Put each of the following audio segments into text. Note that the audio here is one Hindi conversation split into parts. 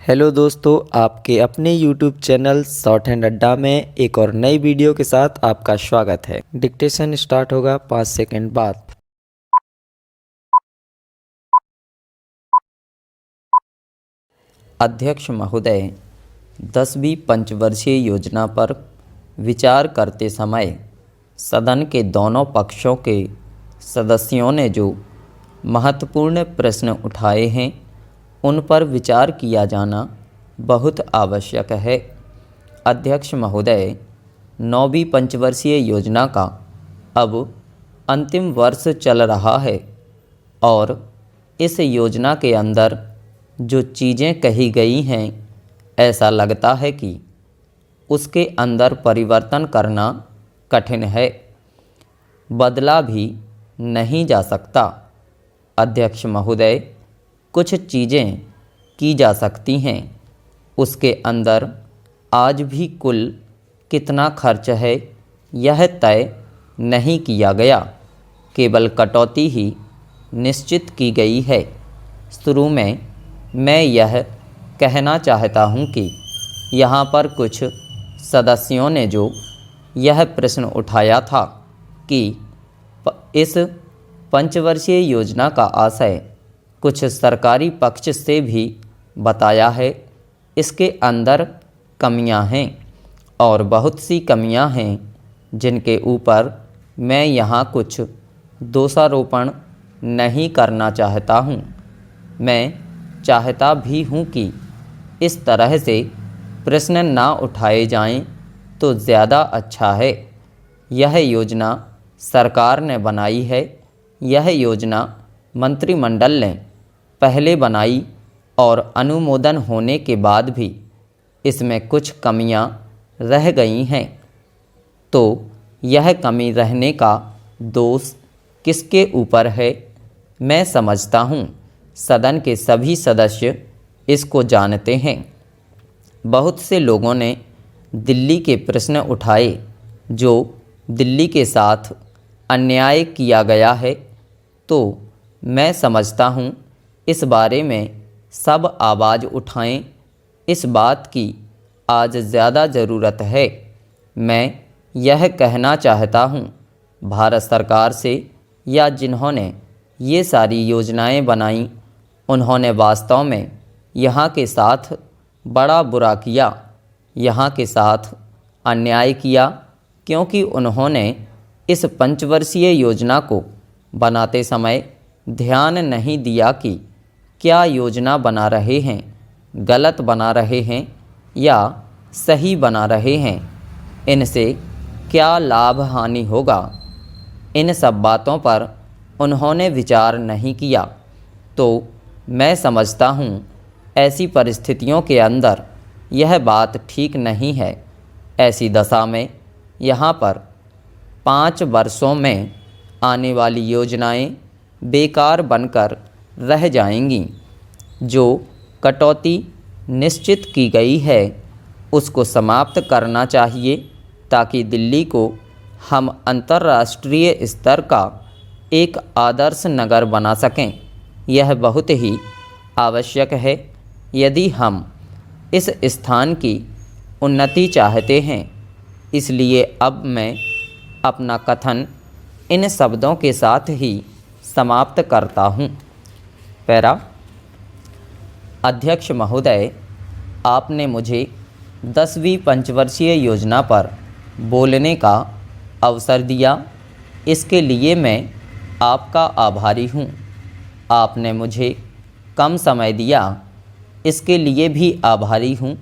हेलो दोस्तों, आपके अपने यूट्यूब चैनल शॉर्ट हैंड अड्डा में एक और नई वीडियो के साथ आपका स्वागत है। डिक्टेशन स्टार्ट होगा 5 सेकंड बाद। अध्यक्ष महोदय, 10वीं पंचवर्षीय योजना पर विचार करते समय सदन के दोनों पक्षों के सदस्यों ने जो महत्वपूर्ण प्रश्न उठाए हैं उन पर विचार किया जाना बहुत आवश्यक है। अध्यक्ष महोदय, 9वीं पंचवर्षीय योजना का अब अंतिम वर्ष चल रहा है और इस योजना के अंदर जो चीज़ें कही गई हैं, ऐसा लगता है कि उसके अंदर परिवर्तन करना कठिन है, बदला भी नहीं जा सकता। अध्यक्ष महोदय, कुछ चीज़ें की जा सकती हैं, उसके अंदर आज भी कुल कितना खर्च है यह तय नहीं किया गया, केवल कटौती ही निश्चित की गई है। शुरू में मैं यह कहना चाहता हूं कि यहाँ पर कुछ सदस्यों ने जो यह प्रश्न उठाया था कि इस पंचवर्षीय योजना का आशय कुछ सरकारी पक्ष से भी बताया है, इसके अंदर कमियां हैं और बहुत सी कमियां हैं जिनके ऊपर मैं यहाँ कुछ दोषारोपण नहीं करना चाहता हूँ। मैं चाहता भी हूँ कि इस तरह से प्रश्न ना उठाए जाएं तो ज़्यादा अच्छा है। यह योजना सरकार ने बनाई है, यह योजना मंत्रिमंडल ने पहले बनाई और अनुमोदन होने के बाद भी इसमें कुछ कमियां रह गई हैं, तो यह कमी रहने का दोष किसके ऊपर है? मैं समझता हूँ सदन के सभी सदस्य इसको जानते हैं। बहुत से लोगों ने दिल्ली के प्रश्न उठाए, जो दिल्ली के साथ अन्याय किया गया है, तो मैं समझता हूँ इस बारे में सब आवाज़ उठाएं। इस बात की आज ज़्यादा ज़रूरत है। मैं यह कहना चाहता हूँ भारत सरकार से, या जिन्होंने ये सारी योजनाएं बनाई, उन्होंने वास्तव में यहाँ के साथ बड़ा बुरा किया, यहाँ के साथ अन्याय किया, क्योंकि उन्होंने इस पंचवर्षीय योजना को बनाते समय ध्यान नहीं दिया कि क्या योजना बना रहे हैं, गलत बना रहे हैं या सही बना रहे हैं, इनसे क्या लाभ हानि होगा, इन सब बातों पर उन्होंने विचार नहीं किया। तो मैं समझता हूँ ऐसी परिस्थितियों के अंदर यह बात ठीक नहीं है। ऐसी दशा में यहाँ पर 5 वर्षों में आने वाली योजनाएं बेकार बनकर रह जाएंगी। जो कटौती निश्चित की गई है उसको समाप्त करना चाहिए, ताकि दिल्ली को हम अंतर्राष्ट्रीय स्तर का एक आदर्श नगर बना सकें। यह बहुत ही आवश्यक है यदि हम इस स्थान की उन्नति चाहते हैं। इसलिए अब मैं अपना कथन इन शब्दों के साथ ही समाप्त करता हूँ। पैरा। अध्यक्ष महोदय, आपने मुझे 10वीं पंचवर्षीय योजना पर बोलने का अवसर दिया, इसके लिए मैं आपका आभारी हूँ। आपने मुझे कम समय दिया, इसके लिए भी आभारी हूँ।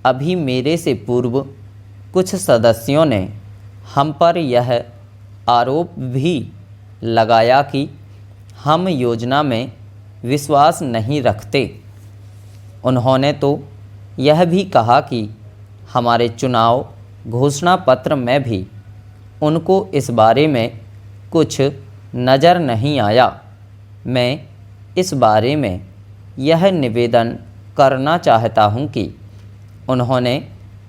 अभी मेरे से पूर्व कुछ सदस्यों ने हम पर यह आरोप भी लगाया कि हम योजना में विश्वास नहीं रखते। उन्होंने तो यह भी कहा कि हमारे चुनाव घोषणा पत्र में भी उनको इस बारे में कुछ नज़र नहीं आया। मैं इस बारे में यह निवेदन करना चाहता हूं कि उन्होंने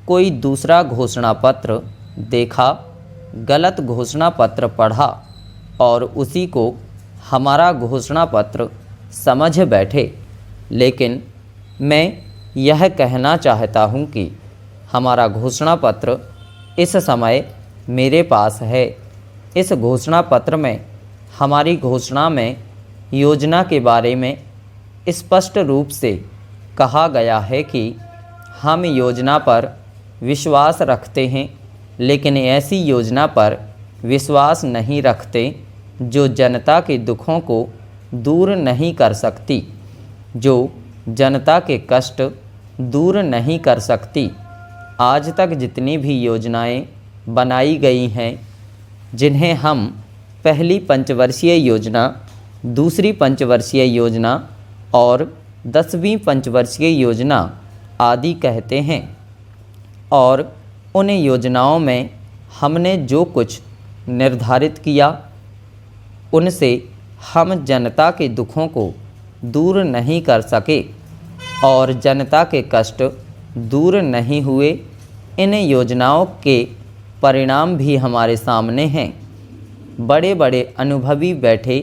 कोई दूसरा घोषणा पत्र देखा, गलत घोषणा पत्र पढ़ा और उसी को हमारा घोषणा पत्र समझ बैठे। लेकिन मैं यह कहना चाहता हूँ कि हमारा घोषणा पत्र इस समय मेरे पास है। इस घोषणा पत्र में हमारी घोषणा में योजना के बारे में स्पष्ट रूप से कहा गया है कि हम योजना पर विश्वास रखते हैं, लेकिन ऐसी योजना पर विश्वास नहीं रखते जो जनता के दुखों को दूर नहीं कर सकती, जो जनता के कष्ट दूर नहीं कर सकती। आज तक जितनी भी योजनाएं बनाई गई हैं, जिन्हें हम पहली पंचवर्षीय योजना, दूसरी पंचवर्षीय योजना और 10वीं पंचवर्षीय योजना आदि कहते हैं, और उन योजनाओं में हमने जो कुछ निर्धारित किया, उनसे हम जनता के दुखों को दूर नहीं कर सके और जनता के कष्ट दूर नहीं हुए। इन योजनाओं के परिणाम भी हमारे सामने हैं। बड़े बड़े अनुभवी बैठे,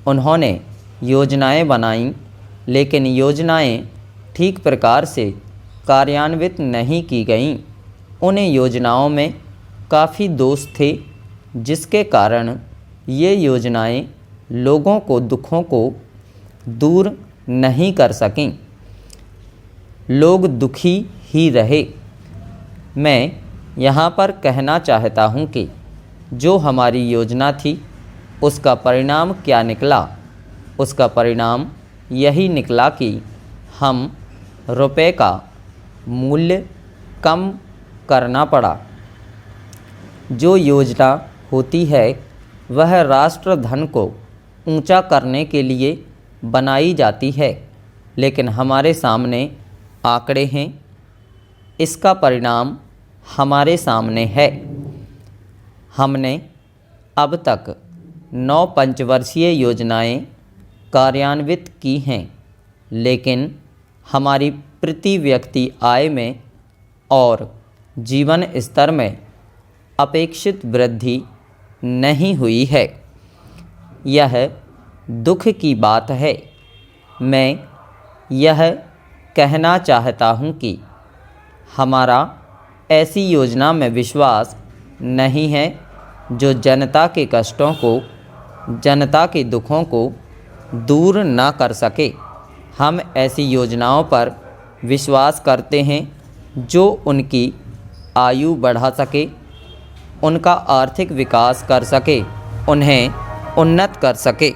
उन्होंने योजनाएं बनाईं, लेकिन योजनाएं ठीक प्रकार से कार्यान्वित नहीं की गईं। उन योजनाओं में काफ़ी दोष थे, जिसके कारण ये योजनाएं लोगों को दुखों को दूर नहीं कर सकें। लोग दुखी ही रहे। मैं यहाँ पर कहना चाहता हूँ कि जो हमारी योजना थी, उसका परिणाम क्या निकला? उसका परिणाम यही निकला कि हम रुपए का मूल्य कम करना पड़ा। जो योजना होती है वह राष्ट्र धन को ऊंचा करने के लिए बनाई जाती है, लेकिन हमारे सामने आंकड़े हैं। इसका परिणाम हमारे सामने है। हमने अब तक 9 पंचवर्षीय योजनाएं कार्यान्वित की हैं, लेकिन हमारी प्रति व्यक्ति आय में और जीवन स्तर में अपेक्षित वृद्धि नहीं हुई है। यह दुख की बात है। मैं यह कहना चाहता हूँ कि हमारा ऐसी योजना में विश्वास नहीं है जो जनता के कष्टों को, जनता के दुखों को दूर ना कर सके। हम ऐसी योजनाओं पर विश्वास करते हैं जो उनकी आयु बढ़ा सके, उनका आर्थिक विकास कर सके, उन्हें उन्नत कर सके।